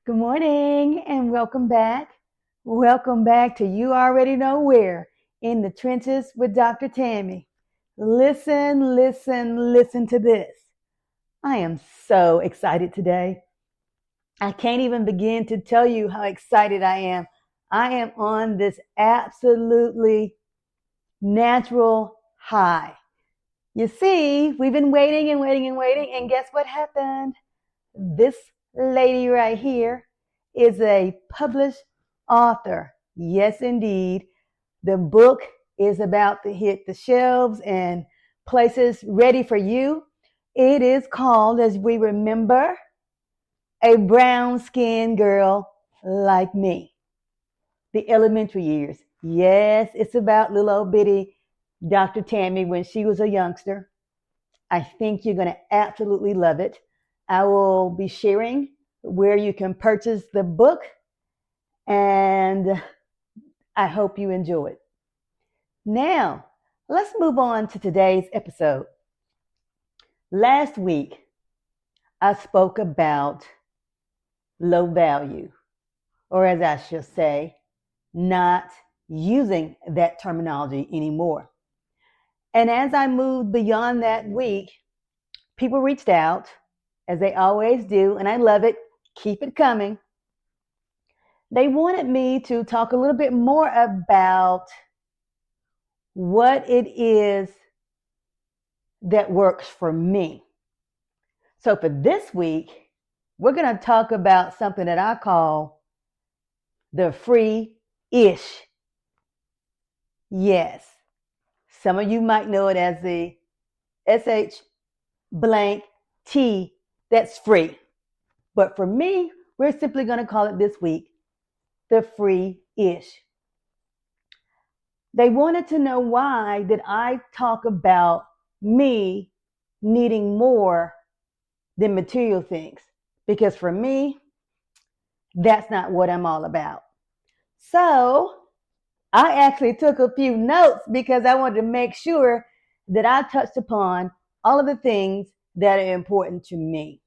Good morning and welcome back. Welcome back to You Already Know Where, in the trenches with Dr. Tammy. Listen, listen, listen to this. I am so excited today. I can't even begin to tell you how excited I am. I am on this absolutely natural high. You see, we've been waiting and waiting and waiting, and guess what happened? This lady right here is a published author. Yes, indeed. The book is about to hit the shelves and places ready for you. It is called, as we remember, A Brown Skinned Girl Like Me. The elementary years. Yes, it's about little old bitty Dr. Tammy when she was a youngster. I think you're going to absolutely love it. I will be sharing where you can purchase the book, and I hope you enjoy it. Now, let's move on to today's episode. Last week, I spoke about low value, or as I should say, not using that terminology anymore. And as I moved beyond that week, people reached out, as they always do, and I love it. Keep it coming. They wanted me to talk a little bit more about what it is that works for me. So for this week, we're going to talk about something that I call the free-ish. Yes, some of you might know it as the SH blank T, that's free. But for me, we're simply going to call it this week the free-ish. They wanted to know why did I talk about me needing more than material things. Because for me, that's not what I'm all about. So I actually took a few notes because I wanted to make sure that I touched upon all of the things that are important to me.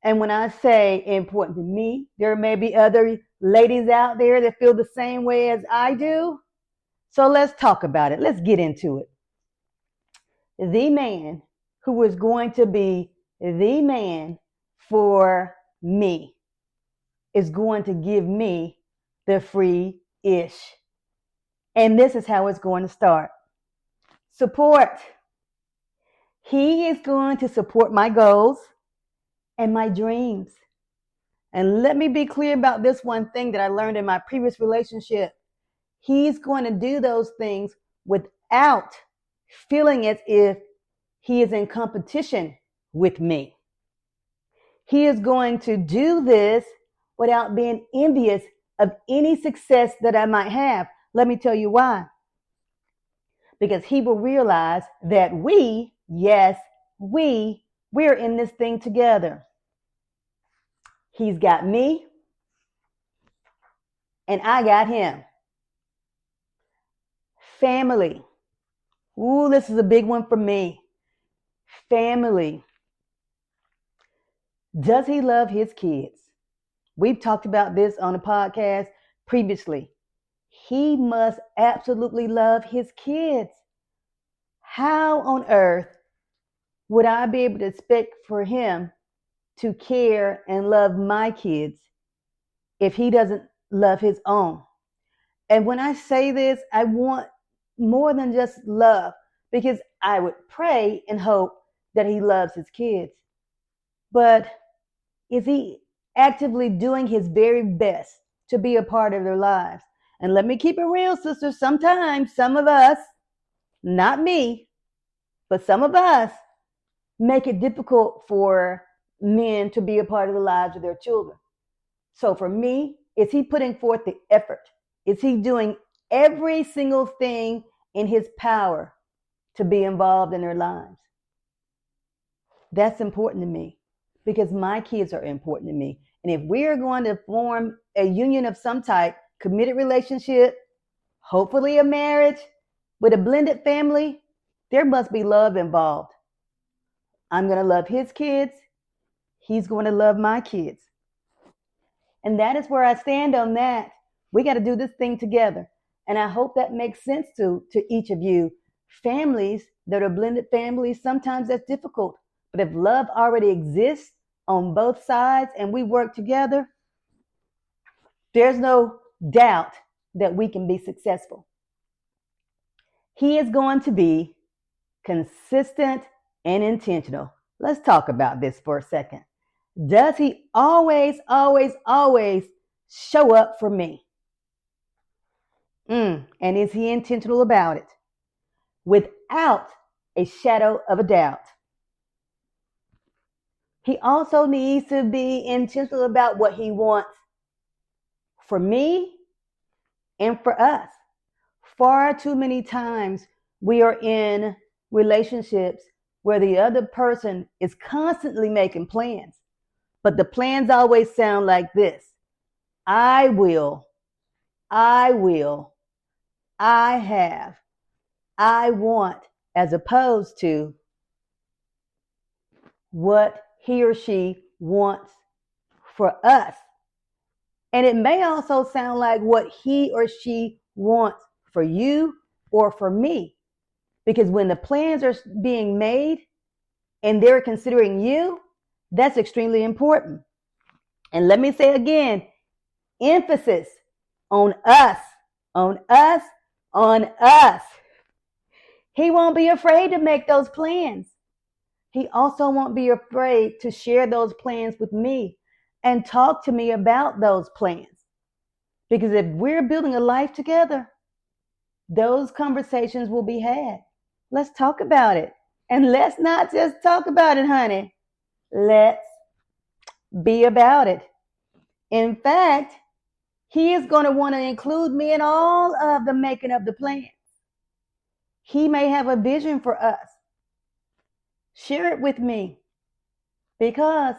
And when I say important to me, there may be other ladies out there that feel the same way as I do. So let's talk about it. Let's get into it. The man who is going to be the man for me is going to give me the free-ish. And this is how it's going to start. Support. He is going to support my goals and my dreams. And let me be clear about this one thing that I learned in my previous relationship. He's going to do those things without feeling as if he is in competition with me. He is going to do this without being envious of any success that I might have. Let me tell you why. Because he will realize that we're in this thing together. He's got me and I got him. Family. Ooh, this is a big one for me. Family. Does he love his kids? We've talked about this on the podcast previously. He must absolutely love his kids. How on earth would I be able to expect for him to care and love my kids if he doesn't love his own? And when I say this, I want more than just love, because I would pray and hope that he loves his kids. But is he actively doing his very best to be a part of their lives? And let me keep it real, sisters. Sometimes some of us, not me, but some of us make it difficult for men to be a part of the lives of their children. So for me, is he putting forth the effort? Is he doing every single thing in his power to be involved in their lives? That's important to me because my kids are important to me. And if we are going to form a union of some type, committed relationship, hopefully a marriage with a blended family, there must be love involved. I'm going to love his kids. He's going to love my kids. And that is where I stand on that. We got to do this thing together. And I hope that makes sense to each of you. Families that are blended families, sometimes that's difficult. But if love already exists on both sides and we work together, there's no doubt that we can be successful. He is going to be consistent and intentional. Let's talk about this for a second. Does he always, always, always show up for me? And is he intentional about it? Without a shadow of a doubt. He also needs to be intentional about what he wants for me and for us. Far too many times we are in relationships where the other person is constantly making plans, but the plans always sound like this: I will, I have, I want, as opposed to what he or she wants for us. And it may also sound like what he or she wants for you or for me. Because when the plans are being made and they're considering you, that's extremely important. And let me say again, emphasis on us, on us, on us. He won't be afraid to make those plans. He also won't be afraid to share those plans with me and talk to me about those plans. Because if we're building a life together, those conversations will be had. Let's talk about it. And let's not just talk about it, honey. Let's be about it. In fact, he is going to want to include me in all of the making of the plans. He may have a vision for us. Share it with me. Because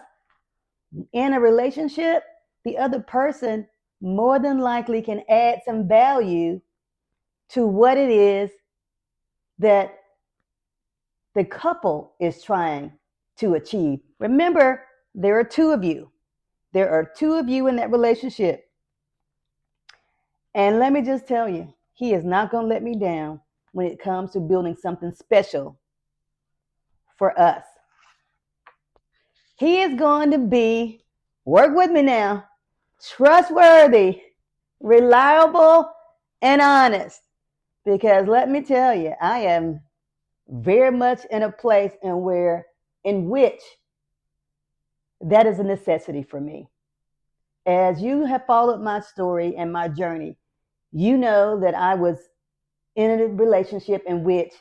in a relationship, the other person more than likely can add some value to what it is that the couple is trying to achieve. Remember, there are two of you. There are two of you in that relationship. And let me just tell you, he is not going to let me down when it comes to building something special for us. He is going to be, work with me now, trustworthy, reliable, and honest. Because let me tell you, I am very much in a place in which that is a necessity for me. As you have followed my story and my journey, you know that I was in a relationship in which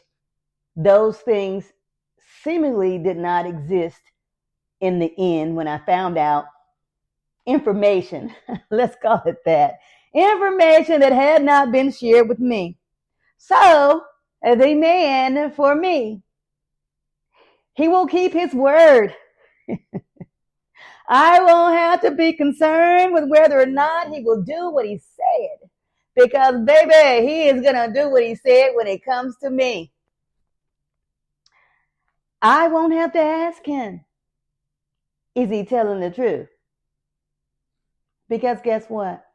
those things seemingly did not exist in the end when I found out information, let's call it that, information that had not been shared with me. So, the man for me, he will keep his word. I won't have to be concerned with whether or not he will do what he said. Because, baby, he is going to do what he said when it comes to me. I won't have to ask him, is he telling the truth? Because guess what?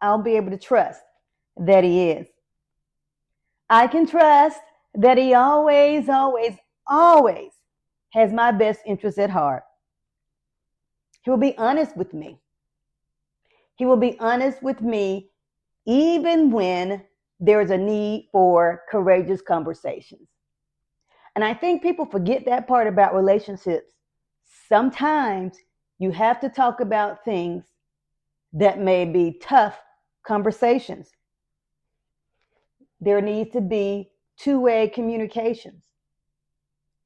I'll be able to trust that he is. I can trust that he always, always, always has my best interest at heart. He will be honest with me. He will be honest with me even when there is a need for courageous conversations. And I think people forget that part about relationships. Sometimes you have to talk about things that may be tough conversations. There needs to be two-way communications.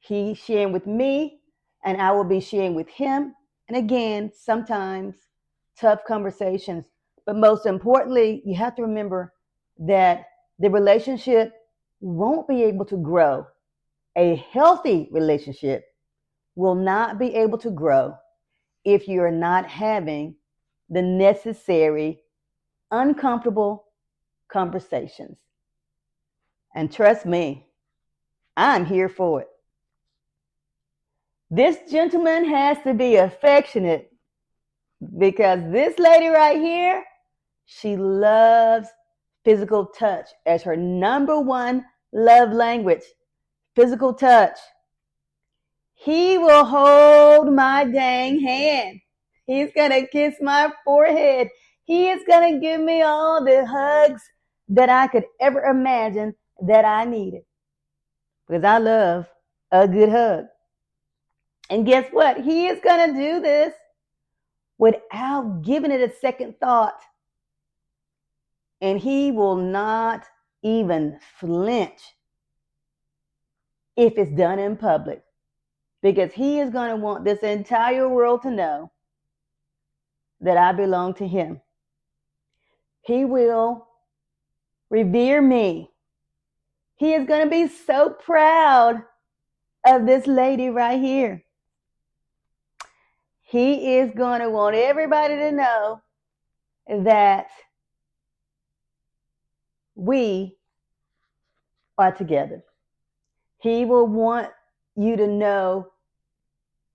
He sharing with me, and I will be sharing with him. And again, sometimes tough conversations. But most importantly, you have to remember that the relationship won't be able to grow. A healthy relationship will not be able to grow if you're not having the necessary uncomfortable conversations. And trust me, I'm here for it. This gentleman has to be affectionate, Because this lady right here, she loves physical touch as her number one love language. Physical touch. He will hold my dang hand. He's going to kiss my forehead. He is going to give me all the hugs that I could ever imagine that I needed. Because I love a good hug. And guess what? He is going to do this without giving it a second thought. And he will not even flinch if it's done in public. Because he is going to want this entire world to know that I belong to him. He will revere me. He is going to be so proud of this lady right here. He is going to want everybody to know that we are together. He will want you to know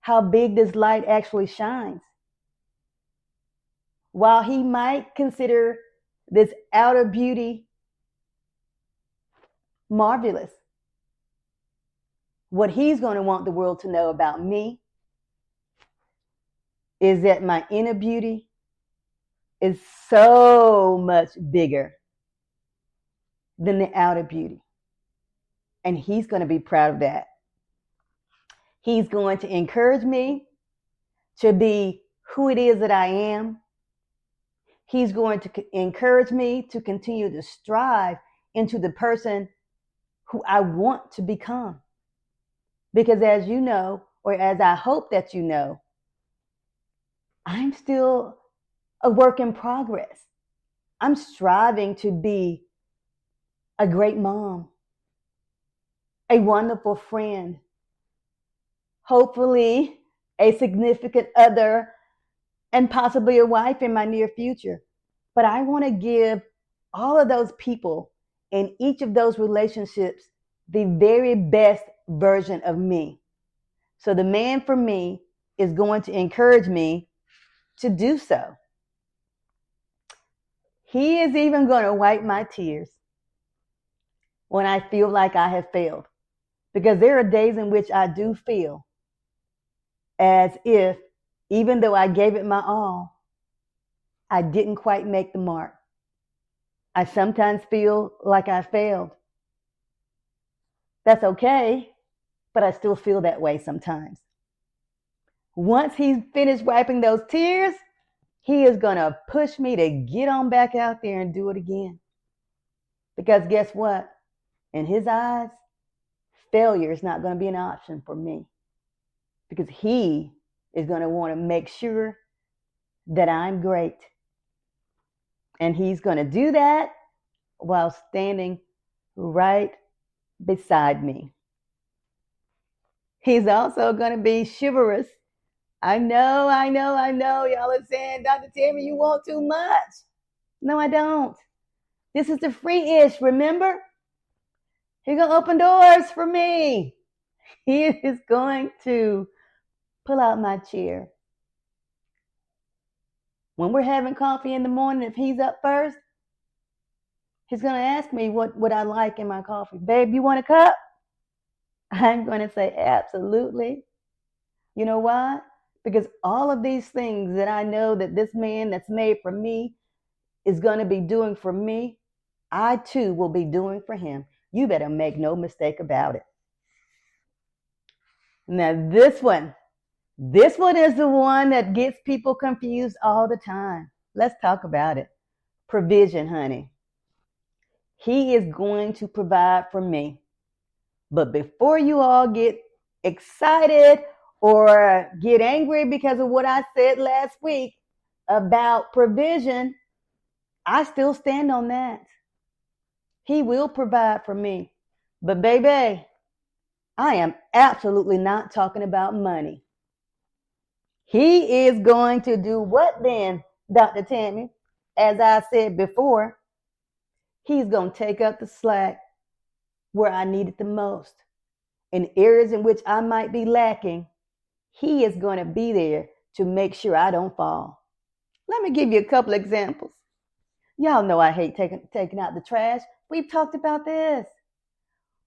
how big this light actually shines. While he might consider this outer beauty marvelous, what he's going to want the world to know about me is that my inner beauty is so much bigger than the outer beauty. And he's going to be proud of that. He's going to encourage me to be who it is that I am. He's going to encourage me to continue to strive into the person who I want to become. Because as you know, or as I hope that you know, I'm still a work in progress. I'm striving to be a great mom, a wonderful friend, hopefully a significant other, and possibly a wife in my near future. But I want to give all of those people in each of those relationships the very best version of me. So the man for me is going to encourage me to do so. He is even going to wipe my tears when I feel like I have failed. Because there are days in which I do feel as if, even though I gave it my all, I didn't quite make the mark. I sometimes feel like I failed. That's okay, but I still feel that way sometimes. Once he's finished wiping those tears, he is going to push me to get on back out there and do it again. Because guess what? In his eyes, failure is not going to be an option for me. Because he is going to want to make sure that I'm great. And he's going to do that while standing right beside me. He's also going to be chivalrous. I know. Y'all are saying, Dr. Tammy, you want too much. No, I don't. This is the free-ish, remember? He's going to open doors for me. He is going to pull out my chair. When we're having coffee in the morning, if he's up first, he's going to ask me what I like in my coffee. Babe, you want a cup? I'm going to say, absolutely. You know why? Because all of these things that I know that this man that's made for me is going to be doing for me, I too will be doing for him. You better make no mistake about it. Now this one is the one that gets people confused all the time. Let's talk about it. Provision, honey. He is going to provide for me. But before you all get excited or get angry because of what I said last week about provision, I still stand on that. He will provide for me. But baby, I am absolutely not talking about money. He is going to do what then, Dr. Tammy? As I said before, he's going to take up the slack where I need it the most. In areas in which I might be lacking, he is going to be there to make sure I don't fall. Let me give you a couple examples. Y'all know I hate taking out the trash. We've talked about this.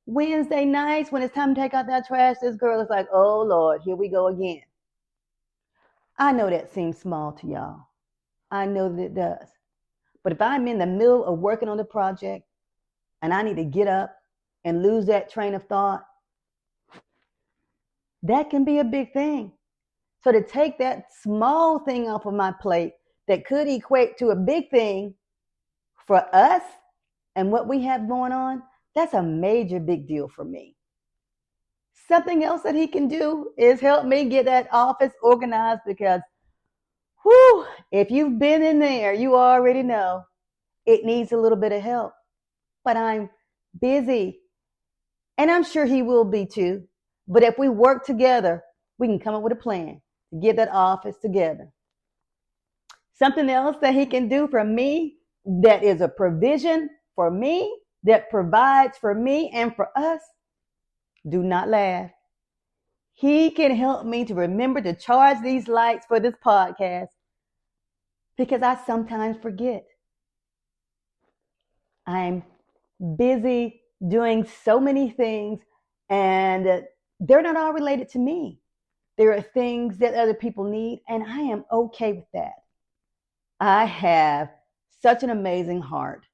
Wednesday nights, when it's time to take out that trash, this girl is like, oh Lord, here we go again. I know that seems small to y'all. I know that it does. But if I'm in the middle of working on the project and I need to get up and lose that train of thought, that can be a big thing. So to take that small thing off of my plate that could equate to a big thing for us and what we have going on, that's a major big deal for me. Something else that he can do is help me get that office organized because, whew, if you've been in there, you already know it needs a little bit of help. But I'm busy, and I'm sure he will be too. But if we work together, we can come up with a plan to get that office together. Something else that he can do for me that is a provision for me, that provides for me and for us. Do not laugh. He can help me to remember to charge these lights for this podcast because I sometimes forget. I'm busy doing so many things and they're not all related to me. There are things that other people need and I am okay with that. I have such an amazing heart,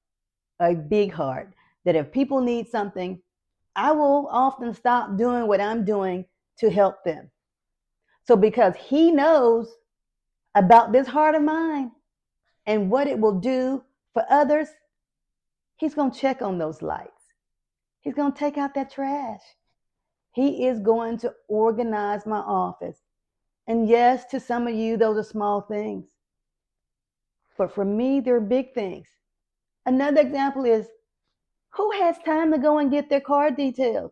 a big heart, that if people need something, I will often stop doing what I'm doing to help them. So because he knows about this heart of mine and what it will do for others, he's going to check on those lights. He's going to take out that trash. He is going to organize my office. And yes, to some of you, those are small things. But for me, they're big things. Another example is, who has time to go and get their car detailed?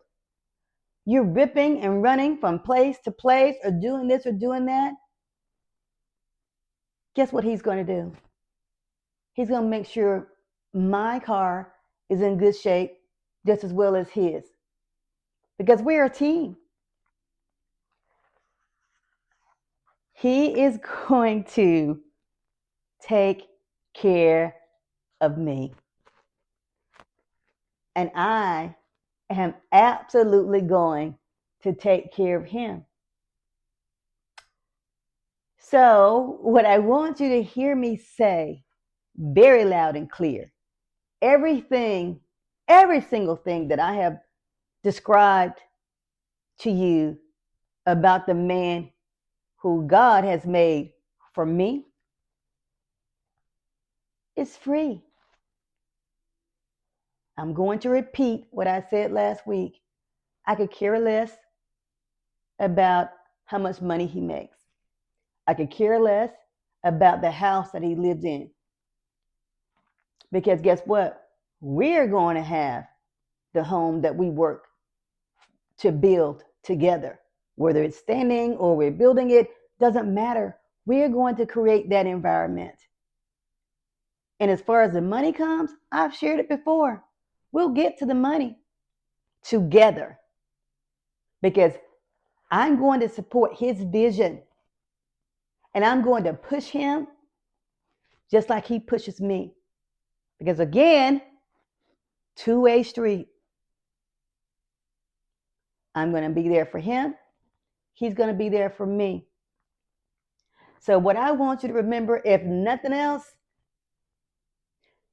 You're ripping and running from place to place or doing this or doing that. Guess what he's going to do? He's going to make sure my car is in good shape just as well as his. Because we're a team. He is going to take care of me. And I am absolutely going to take care of him. So, what I want you to hear me say very loud and clear, every single thing that I have described to you about the man who God has made for me is free. I'm going to repeat what I said last week. I could care less about how much money he makes. I could care less about the house that he lives in. Because guess what? We're going to have the home that we work to build together. Whether it's standing or we're building it, doesn't matter. We're going to create that environment. And as far as the money comes, I've shared it before. We'll get to the money together because I'm going to support his vision and I'm going to push him just like he pushes me. Because again, two-way street. I'm going to be there for him. He's going to be there for me. So what I want you to remember, if nothing else,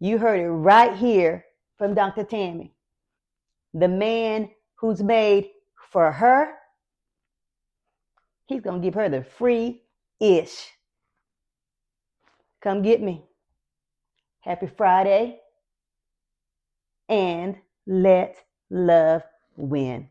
you heard it right here from Dr. Tammy. The man who's made for her, he's going to give her the free-ish. Come get me. Happy Friday. And let love win.